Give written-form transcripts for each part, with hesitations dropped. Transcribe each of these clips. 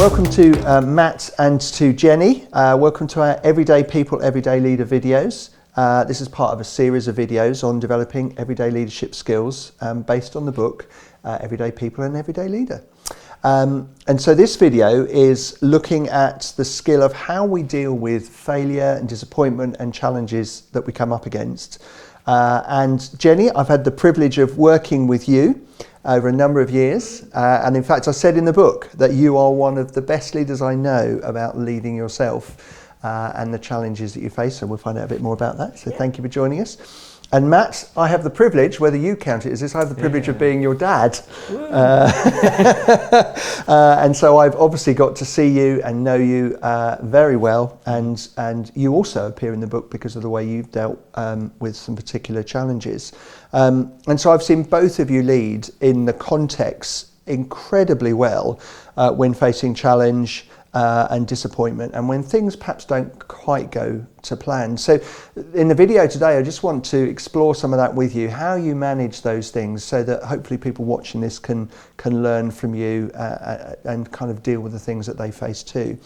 Welcome to Matt and to Jenny. Welcome to our Everyday People, Everyday Leader videos. This is part of a series of videos on developing everyday leadership skills based on the book Everyday People and Everyday Leader. And so this video is looking at the skill of how we deal with failure and disappointment and challenges that we come up against. And Jenny, I've had the privilege of working with you over a number of years. And in fact, I said in the book that you are one of the best leaders I know about leading yourself and the challenges that you face. And we'll find out a bit more about that. So thank you for joining us. And Matt, I have the privilege, whether you count it as this, I have the privilege of being your dad. And so I've obviously got to see you and know you very well. And you also appear in the book because of the way you've dealt with some particular challenges. And so I've seen both of you lead in the context incredibly well when facing challenge and disappointment, and when things perhaps don't quite go to plan. So in the video today, I just want to explore some of that with you, how you manage those things so that hopefully people watching this can learn from you and kind of deal with the things that they face too.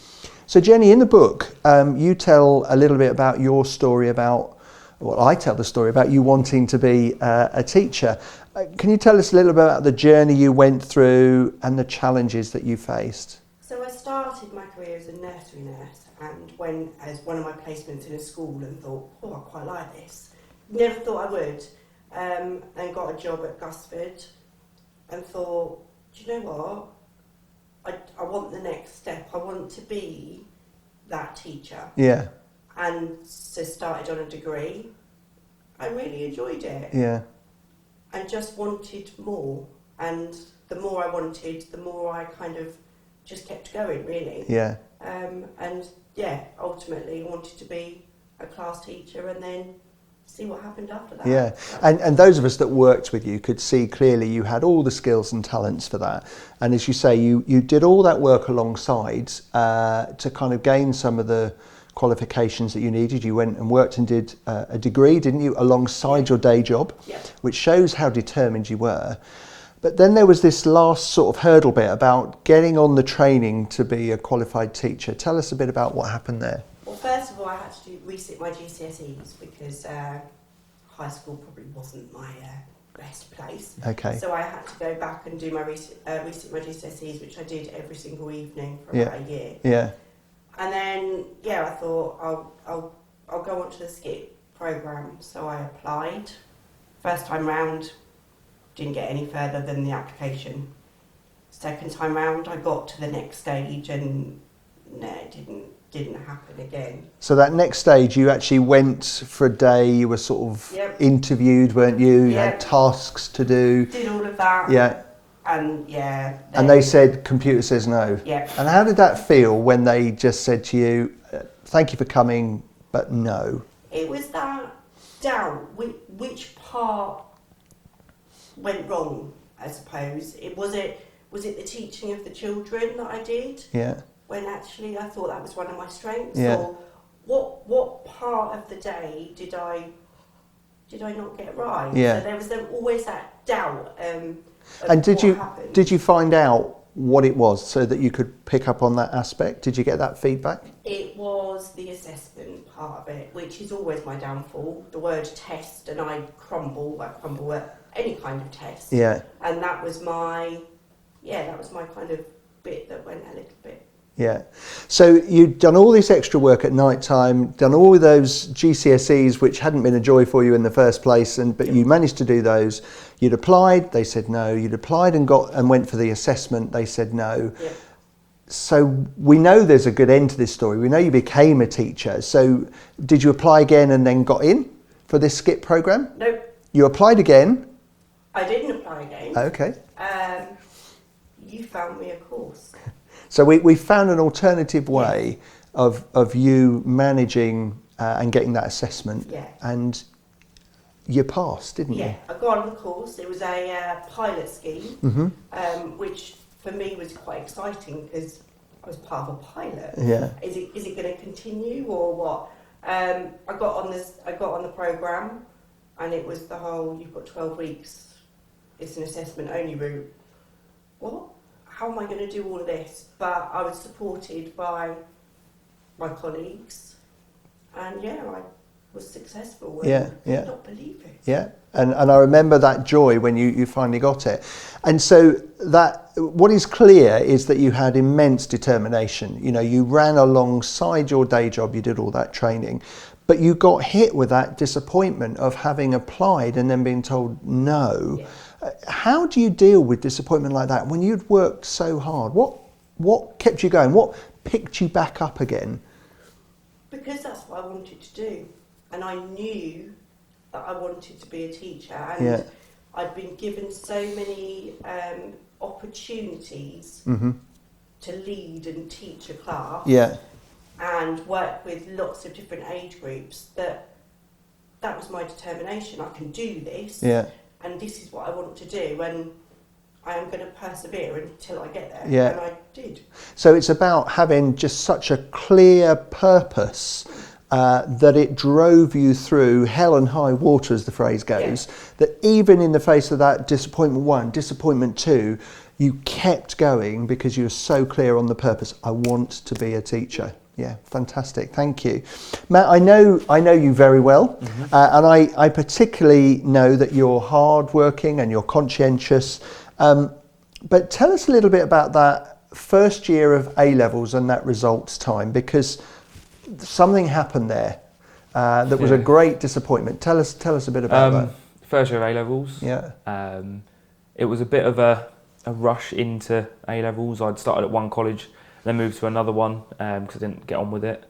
So Jenny, in the book, you tell a little bit about your story about, well, I tell the story about you wanting to be a teacher. Can you tell us a little bit about the journey you went through and the challenges that you faced? So I started my career as a nursery nurse and went as one of my placements in a school and thought, oh, I quite like this. Never thought I would. And got a job at Gusford and thought, do you know what? I want the next step. I want to be that teacher. Yeah. And so started on a degree. I really enjoyed it. Yeah. And just wanted more. And the more I wanted, the more I kind of just kept going, really. Yeah. And yeah, ultimately wanted to be a class teacher and then see what happened after that. Yeah, and those of us that worked with you could see clearly you had all the skills and talents for that. And as you say, you did all that work alongside to kind of gain some of the qualifications that you needed. You went and worked and did a degree, didn't you, alongside your day job, which shows how determined you were. But then there was this last sort of hurdle bit about getting on the training to be a qualified teacher. Tell us a bit about what happened there. Well, first of all, I had to resit my GCSEs because high school probably wasn't my best place. Okay. So I had to go back and do my resit my GCSEs, which I did every single evening for about a year. Yeah. And then, I thought I'll go on to the SKIP programme. So I applied. First time round, didn't get any further than the application. Second time round, I got to the next stage and no, it didn't happen again. So that next stage, you actually went for a day, you were sort of interviewed, weren't you? You had tasks to do. Did all of that. Yeah. And and they said, computer says no. Yeah. And how did that feel when they just said to you, thank you for coming, but no? It was that doubt, which part went wrong, I suppose. Was it the teaching of the children that I did? Yeah. When actually I thought that was one of my strengths. Yeah. Or what part of the day did I not get right? Yeah. So there was always that doubt. And did you find out what it was so that you could pick up on that aspect? Did you get that feedback? It was the assessment part of it, which is always my downfall. The word test, and I crumble at any kind of test. Yeah. And that was my kind of bit that went a little bit. Yeah. So you'd done all this extra work at night time, done all those GCSEs which hadn't been a joy for you in the first place, but you managed to do those. You'd applied, they said no. You'd applied and went for the assessment, they said no. Yeah. So we know there's a good end to this story. We know you became a teacher. So did you apply again and then got in for this SKIP programme? Nope. You applied again? I didn't apply again. Okay. You found me a course. So we found an alternative way of you managing and getting that assessment. Yeah. And you passed, didn't you? Yeah, I got on the course. It was a pilot scheme, which for me was quite exciting because I was part of a pilot. Yeah. Is it going to continue or what? I got on the programme, and it was the whole, you've got 12 weeks. It's an assessment only route. What? how am I going to do all of this? But I was supported by my colleagues, and I was successful. And I could not believe it. Yeah, and I remember that joy when you finally got it. And so that what is clear is that you had immense determination. You know, you ran alongside your day job, you did all that training, but you got hit with that disappointment of having applied and then being told no. Yeah. How do you deal with disappointment like that when you'd worked so hard? What kept you going? What picked you back up again? Because that's what I wanted to do. And I knew that I wanted to be a teacher. And I'd been given so many opportunities to lead and teach a class and work with lots of different age groups that was my determination. I can do this. And this is what I want to do. And I am going to persevere until I get there. And I did. So it's about having just such a clear purpose that it drove you through hell and high water, as the phrase goes, that even in the face of that disappointment 1, disappointment 2, you kept going because you were so clear on the purpose. I want to be a teacher. Yeah, fantastic. Thank you. Matt, I know you very well, and I particularly know that you're hardworking and you're conscientious. But tell us a little bit about that first year of A-levels and that results time, because something happened there that was a great disappointment. Tell us a bit about that. First year of A-levels. Yeah. It was a bit of a rush into A-levels. I'd started at one college, then moved to another one because I didn't get on with it.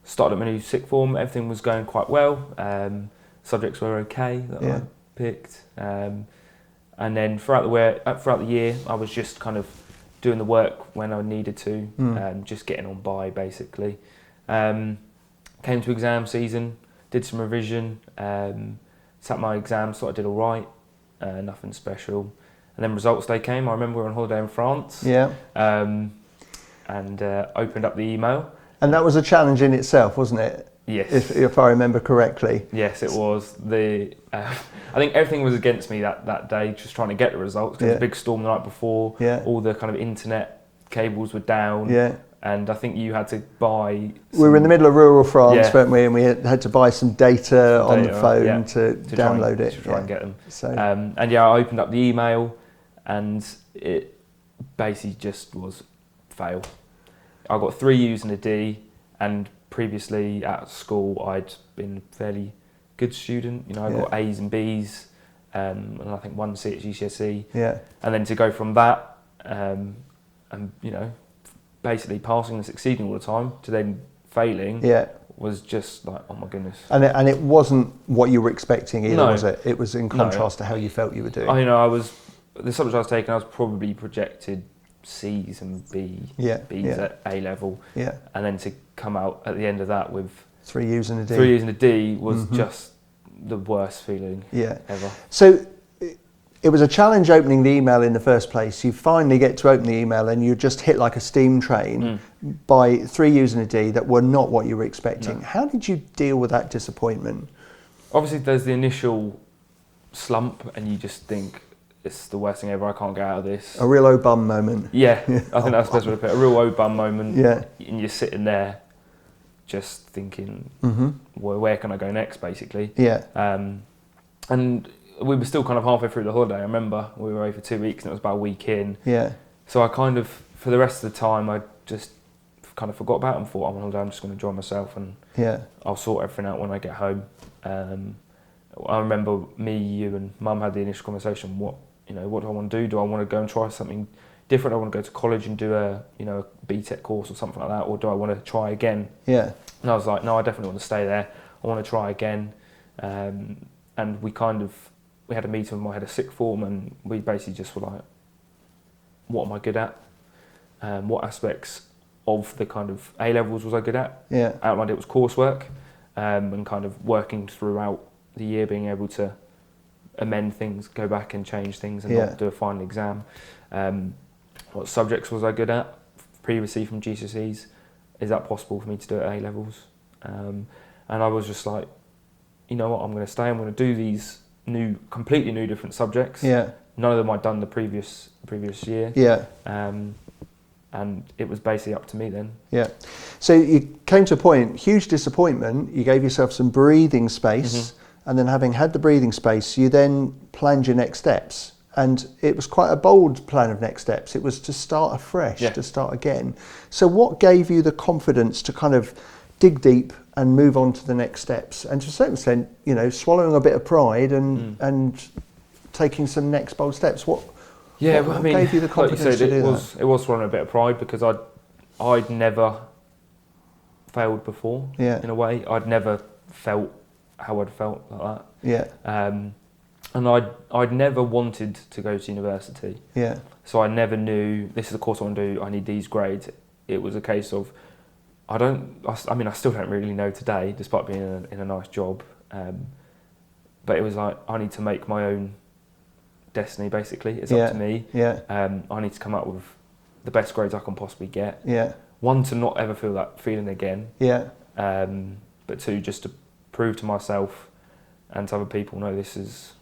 Started at my new sixth form. Everything was going quite well. Subjects were okay that I picked. And then throughout the year, I was just kind of doing the work when I needed to, just getting on by basically. Came to exam season, did some revision, sat my exams, thought I did all right, nothing special. And then results day came. I remember we were on holiday in France. And opened up the email. And that was a challenge in itself, wasn't it? Yes. If I remember correctly. Yes, it was. I think everything was against me that day, just trying to get the results. There was a big storm the night before. All the kind of internet cables were down. And I think you had to buy... We were in the middle of rural France, weren't we? And we had to buy some data on the phone to download it. To try and get them. So. And I opened up the email and it basically just was fail. I got 3 U's and a D, and previously at school I'd been a fairly good student. You know, I got A's and B's, and I think 1 C at GCSE. And then to go from that, and basically passing and succeeding all the time to then failing was just like, oh my goodness. And it wasn't what you were expecting either, was it? It was in contrast to how you felt you were doing. The subject I was taking, I was probably projected C's and B's at A level. And then to come out at the end of that with 3 U's and a D. 3 U's and a D was just the worst feeling ever. So it was a challenge opening the email in the first place. You finally get to open the email and you just hit like a steam train by 3 U's and a D that were not what you were expecting. No. How did you deal with that disappointment? Obviously there's the initial slump and you just think, it's the worst thing ever, I can't get out of this. A real oh-bum moment. Yeah, I think that's the best way to put it. A real oh-bum moment. Yeah. And you're sitting there just thinking, well, where can I go next, basically? Yeah. And we were still kind of halfway through the holiday. I remember we were away for 2 weeks and it was about a week in. Yeah. So I kind of, for the rest of the time, I just kind of forgot about it and thought, I'm on holiday, I'm just going to enjoy myself and I'll sort everything out when I get home. I remember me, you and Mum had the initial conversation, what do I want to do? Do I want to go and try something different? I want to go to college and do a BTEC course or something like that, or do I want to try again? Yeah. And I was like, no, I definitely want to stay there. I want to try again. And we had a meeting with my head of sixth form, and we basically just were like, what am I good at? What aspects of the kind of A levels was I good at? Yeah. Outlined it was coursework, and kind of working throughout the year, being able to amend things, go back and change things, and not do a final exam. What subjects was I good at previously from GCSEs? Is that possible for me to do at A levels? And I was just like, you know what, I'm going to stay. I'm going to do these completely new different subjects. Yeah. none of them I'd done the previous year. Yeah. And it was basically up to me then. Yeah. So you came to a point, huge disappointment. You gave yourself some breathing space, and then having had the breathing space, you then planned your next steps. And it was quite a bold plan of next steps. It was to start afresh, to start again. So what gave you the confidence to kind of dig deep and move on to the next steps? And to a certain extent, you know, swallowing a bit of pride and taking some next bold steps. What gave you the confidence like you said, to do that? It was swallowing a bit of pride because I'd never failed before. Yeah. In a way, I'd never felt how I'd felt like that. Yeah. And I'd never wanted to go to university. Yeah. So I never knew this is the course I want to do. I need these grades. It was a case of I still don't really know today, despite being in a nice job. But it was like I need to make my own destiny. Basically, it's up to me. Yeah. I need to come up with the best grades I can possibly get. Yeah. One, to not ever feel that feeling again. Yeah. But two, just to prove to myself and to other people, no, this is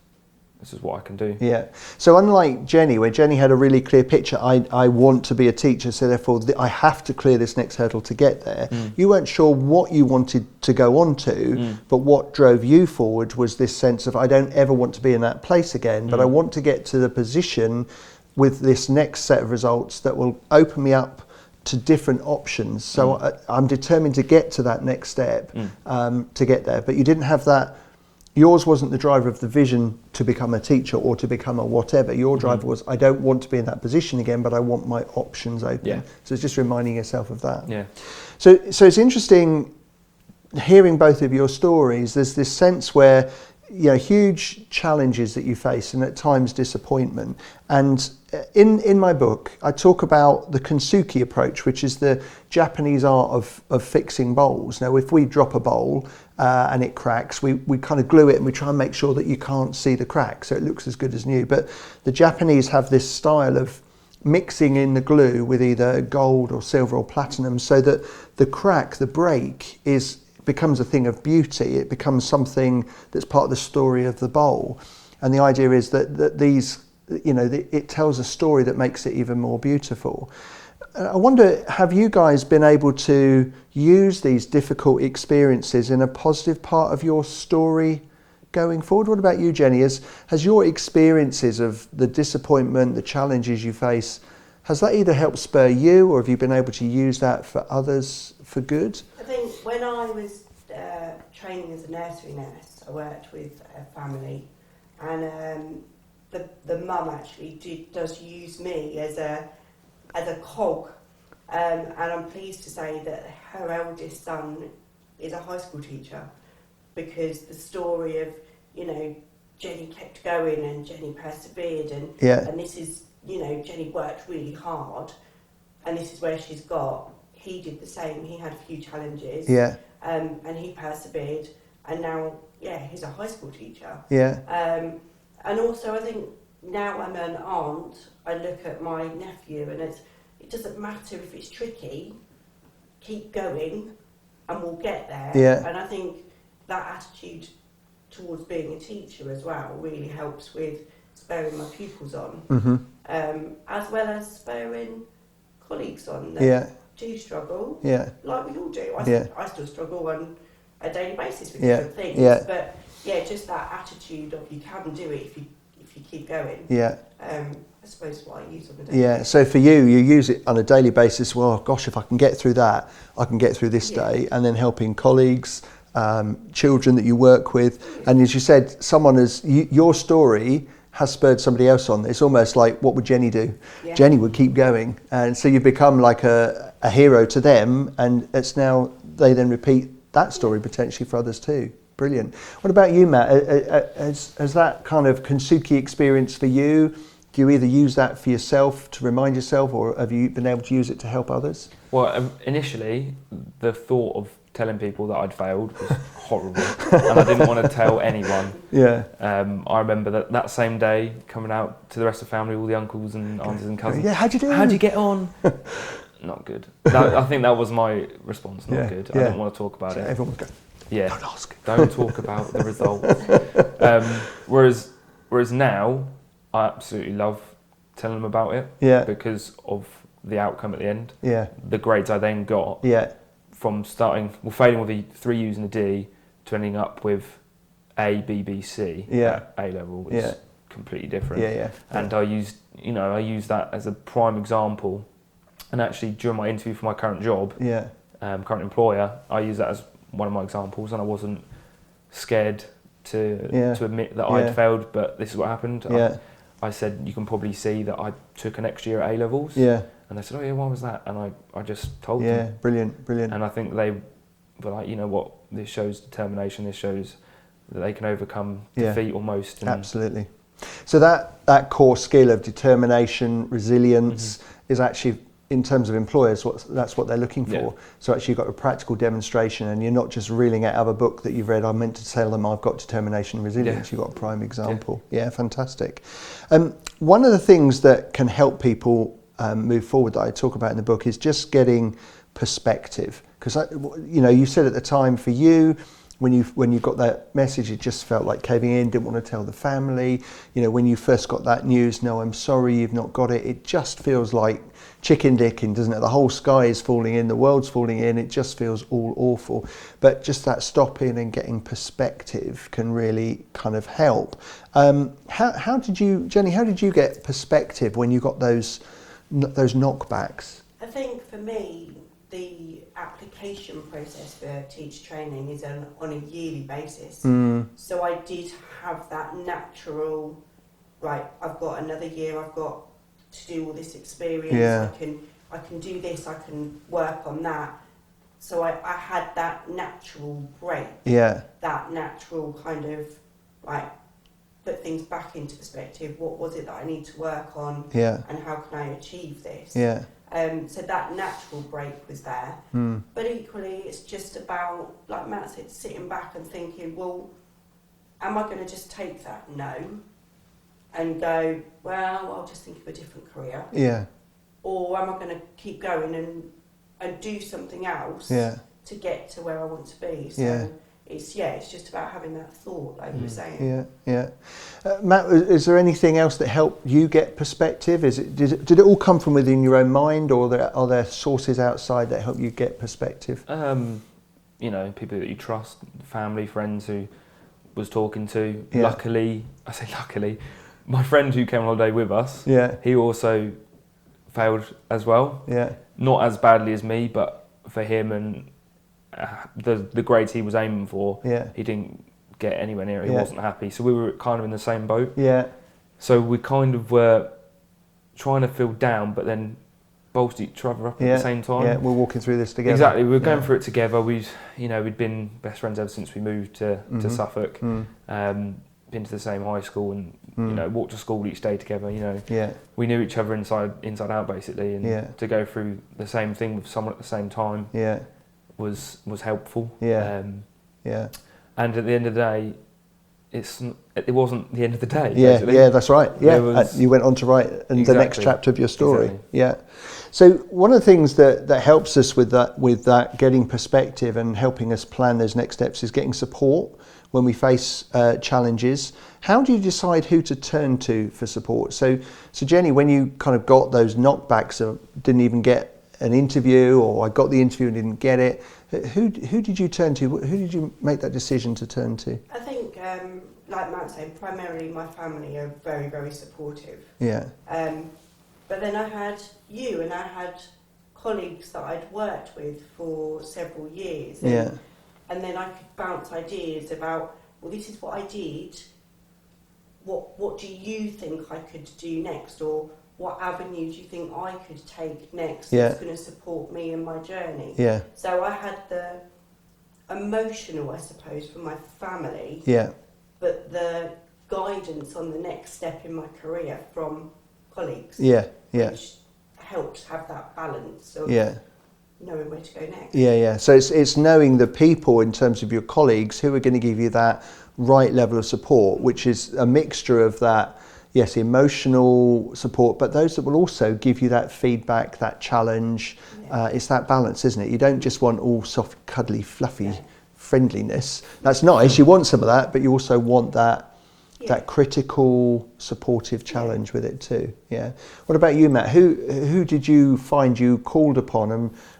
what I can do. Yeah. So unlike Jenny, where Jenny had a really clear picture, I want to be a teacher, so therefore I have to clear this next hurdle to get there. You weren't sure what you wanted to go on to, but what drove you forward was this sense of I don't ever want to be in that place again, but I want to get to the position with this next set of results that will open me up to different options. So I'm determined to get to that next step to get there. But you didn't have that. Yours wasn't the driver of the vision to become a teacher or to become a whatever. Your driver was, I don't want to be in that position again, but I want my options open. Yeah. So it's just reminding yourself of that. Yeah. So it's interesting hearing both of your stories. There's this sense where, you know, huge challenges that you face and at times disappointment. And in my book, I talk about the kintsugi approach, which is the Japanese art of fixing bowls. Now, if we drop a bowl and it cracks, we kind of glue it and we try and make sure that you can't see the crack, so it looks as good as new. But the Japanese have this style of mixing in the glue with either gold or silver or platinum, so that the crack, the break, becomes a thing of beauty. It becomes something that's part of the story of the bowl. And the idea is that these, you know, it tells a story that makes it even more beautiful. I wonder, have you guys been able to use these difficult experiences in a positive part of your story going forward? What about you, Jenny? Has your experiences of the disappointment, the challenges you face, has that either helped spur you, or have you been able to use that for others for good? I think when I was training as a nursery nurse, I worked with a family, and the mum actually does use me as a cog, and I'm pleased to say that her eldest son is a high school teacher, because the story of, you know, Jenny kept going and Jenny persevered, and this is, you know, Jenny worked really hard, and this is where she's got. He did the same. He had a few challenges, and he persevered, and now, he's a high school teacher. And also, I think now I'm an aunt, I look at my nephew, and it doesn't matter if it's tricky, keep going, and we'll get there. And I think that attitude towards being a teacher as well really helps with spurring my pupils on, as well as spurring colleagues on that do struggle, like we all do. I still struggle on a daily basis with different things, but just that attitude of you can do it if you keep going. I suppose what I use on a daily basis. So for you use it on a daily basis. Well, gosh, if I can get through that, I can get through this day, and then helping colleagues, children that you work with, and as you said, your story has spurred somebody else on. It's almost like, what would Jenny do? Jenny would keep going, and so you've become like a hero to them, and it's now they then repeat that story potentially for others too. Brilliant. What about you, Matt? Has that kind of kintsugi experience for you? Do you either use that for yourself to remind yourself, or have you been able to use it to help others? Well, initially, the thought of telling people that I'd failed was horrible, and I didn't want to tell anyone. I remember that same day coming out to the rest of the family, all the uncles and aunties and cousins. How'd you do? How'd you get on? Not good. I think that was my response. Not good. I didn't want to talk about it. Everyone would go, don't ask. Don't talk about the results. Whereas now, I absolutely love telling them about it. Yeah. Because of the outcome at the end. Yeah. The grades I then got. Yeah. From failing with a 3 U's and a D to ending up with A, B, B, C at A level was completely different. Yeah, yeah. And I used that as a prime example. And actually, during my interview for my current job, current employer, I used that as one of my examples, and I wasn't scared to admit that I'd failed, but this is what happened. Yeah. I said, you can probably see that I took an extra year at A levels. Yeah. And they said, oh yeah, why was that? And I just told them. Yeah, brilliant. And I think they were like, you know what, this shows determination, this shows that they can overcome defeat almost. And absolutely. So that core skill of determination, resilience is actually, in terms of employers, that's what they're looking for. Yeah. So actually you've got a practical demonstration, and you're not just reeling out of a book that you've read, I meant to tell them I've got determination and resilience. You've got a prime example. Yeah, fantastic. One of the things that can help people move forward that I talk about in the book is just getting perspective. Because, you said at the time for you, when you got that message, it just felt like caving in, didn't want to tell the family. When you first got that news, no, I'm sorry, you've not got it. It just feels like chicken dicking, doesn't it? The whole sky is falling in, the world's falling in. It just feels all awful. But just that stopping and getting perspective can really kind of help. How did you, Jenny? How did you get perspective when you got those knockbacks? I think for me, the application process for teacher training is on a yearly basis. So I did have that natural, right, I've got another year, I've got to do all this experience, I can do this, I can work on that. So I had that natural break, that natural kind of, like, put things back into perspective. What was it that I need to work on, and how can I achieve this? So that natural break was there. But equally, it's just about, like Matt said, sitting back and thinking, well, am I going to just take that no and go, well, I'll just think of a different career? Or am I going to keep going and do something else to get to where I want to be? So it's just about having that thought, like you were saying. Matt, is there anything else that helped you get perspective? Did it all come from within your own mind, or are there sources outside that help you get perspective? People that you trust, family, friends who was talking to. Luckily, my friend who came on holiday with us, he also failed as well. Not as badly as me, but for him and the grades he was aiming for, he didn't get anywhere near it. He wasn't happy. So we were kind of in the same boat. So we kind of were trying to feel down, but then bolster each other up at the same time. We're walking through this together. Exactly. We were going through it together. We'd been best friends ever since we moved to Suffolk. Been to the same high school and walked to school each day together. We knew each other inside out basically, and to go through the same thing with someone at the same time was helpful. And at the end of the day, it wasn't the end of the day. Basically. That's right. You went on to write the next chapter of your story. So one of the things that helps us with that getting perspective and helping us plan those next steps is getting support when we face challenges. How do you decide who to turn to for support? So Jenny, when you kind of got those knockbacks of didn't even get an interview, or I got the interview and didn't get it, who did you turn to? Who did you make that decision to turn to? I think, like Matt said, primarily my family are very, very supportive. But then I had you, and I had colleagues that I'd worked with for several years. And then I could bounce ideas about, well, this is what I did. What do you think I could do next? Or what avenue do you think I could take next that's going to support me in my journey? So I had the emotional, I suppose, from my family. But the guidance on the next step in my career from colleagues. Which helped have that balance of knowing where to go next. So it's knowing the people in terms of your colleagues who are going to give you that right level of support, which is a mixture of that, emotional support, but those that will also give you that feedback, that challenge. It's that balance, isn't it? You don't just want all soft, cuddly, fluffy friendliness. That's nice. You want some of that, but you also want that that critical, supportive challenge with it too. Yeah. What about you, Matt? Who did you find you called upon,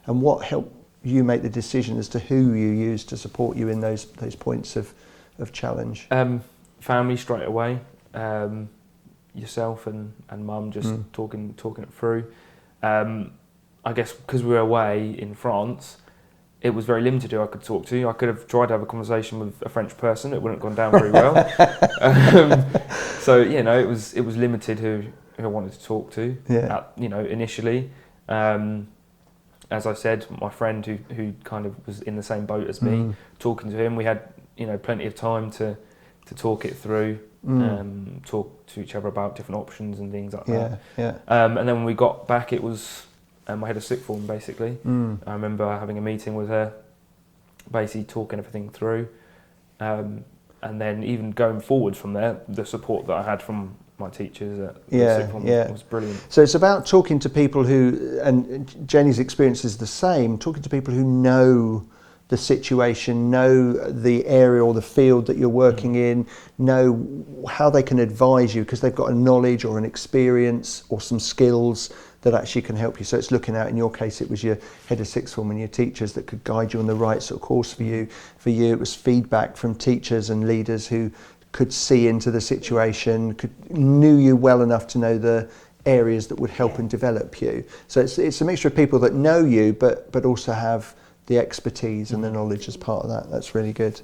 and what helped you make the decision as to who you used to support you in those points of challenge? Family straight away. Yourself and mum just talking it through. I guess because we were away in France, it was very limited who I could talk to. I could have tried to have a conversation with a French person. It wouldn't have gone down very well. So it was limited who I wanted to talk to. Yeah. Initially, as I said, my friend who kind of was in the same boat as me, talking to him, we had plenty of time to talk it through, talk to each other about different options and things like that. Yeah. And then when we got back, it was. I had a sixth form basically. I remember having a meeting with her, basically talking everything through, and then even going forward from there, the support that I had from my teachers at the sixth form was brilliant. So it's about talking to people who, and Jenny's experience is the same, talking to people who know the situation, know the area or the field that you're working in, know how they can advise you because they've got a knowledge or an experience or some skills that actually can help you. So it's looking out, in your case, it was your head of sixth form and your teachers that could guide you on the right sort of course for you. For you, it was feedback from teachers and leaders who could see into the situation, knew you well enough to know the areas that would help and develop you. So it's a mixture of people that know you, but also have the expertise and the knowledge as part of that. That's really good.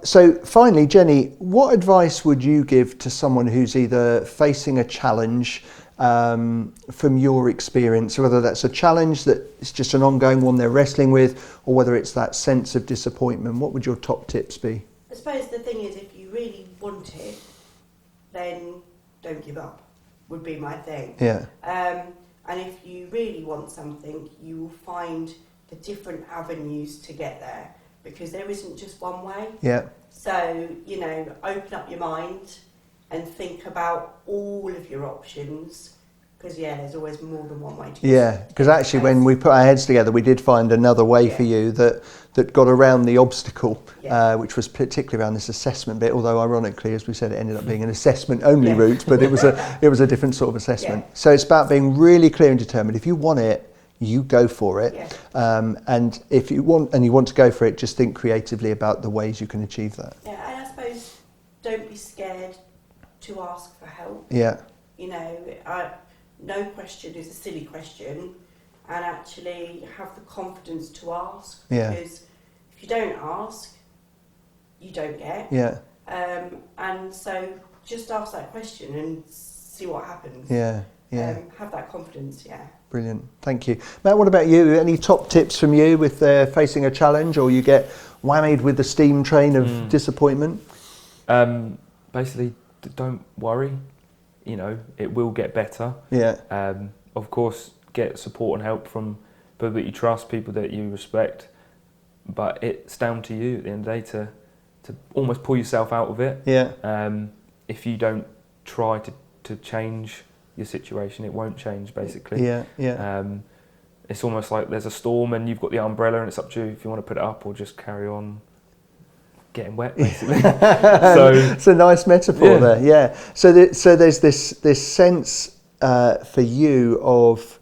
So finally, Jenny, what advice would you give to someone who's either facing a challenge from your experience, whether that's a challenge that is just an ongoing one they're wrestling with, or whether it's that sense of disappointment? What would your top tips be? I suppose the thing is, if you really want it, then don't give up, would be my thing. Yeah. And if you really want something, you will find the different avenues to get there, because there isn't just one way. Yeah. So, open up your mind and think about all of your options, because there's always more than one way to go. Yeah, because actually when we put our heads together, we did find another way for you that got around the obstacle, which was particularly around this assessment bit, although ironically, as we said, it ended up being an assessment only route, but it was a different sort of assessment. So it's about being really clear and determined. If you want it, you go for it. And if you want to go for it, just think creatively about the ways you can achieve that. Yeah, and I suppose don't be scared to ask for help. Yeah. No question is a silly question, and actually have the confidence to ask. Yeah. Because if you don't ask, you don't get. Yeah. And so just ask that question and see what happens. Yeah. Yeah. Have that confidence. Yeah. Brilliant. Thank you. Matt, what about you? Any top tips from you with facing a challenge, or you get whammied with the steam train of disappointment? Basically, don't worry. It will get better. Yeah. Of course, get support and help from people that you trust, people that you respect. But it's down to you at the end of the day to almost pull yourself out of it. Yeah. If you don't try to change your situation, it won't change, basically. Yeah. Yeah. It's almost like there's a storm and you've got the umbrella, and it's up to you if you want to put it up or just carry on getting wet, basically. So it's a nice metaphor there. Yeah. So there's this sense for you of,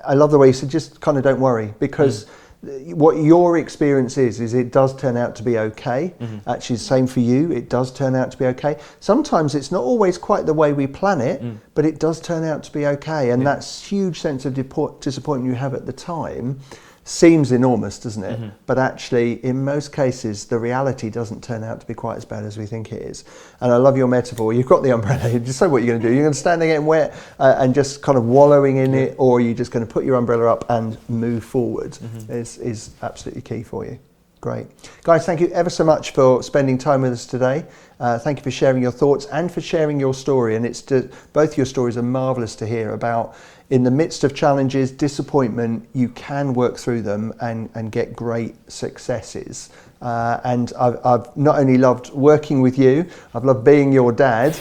I love the way you said, just kind of don't worry, because what your experience is it does turn out to be okay. Actually, the same for you. It does turn out to be okay. Sometimes it's not always quite the way we plan it, but it does turn out to be okay. And that huge sense of disappointment you have at the time seems enormous, doesn't it? But actually, in most cases, the reality doesn't turn out to be quite as bad as we think it is. And I love your metaphor. You've got the umbrella. You decide what you're going to do. You're going to stand there getting wet and just kind of wallowing in it, or you're just going to put your umbrella up and move forward. Is absolutely key for you. Great. Guys, thank you ever so much for spending time with us today. Thank you for sharing your thoughts and for sharing your story. And both your stories are marvellous to hear about. In the midst of challenges, disappointment, you can work through them and get great successes. And I've not only loved working with you, I've loved being your dad,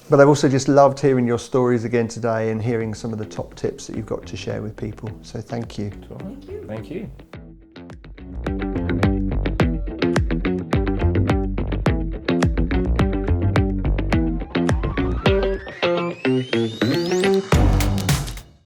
but I've also just loved hearing your stories again today and hearing some of the top tips that you've got to share with people. So thank you. Thank you.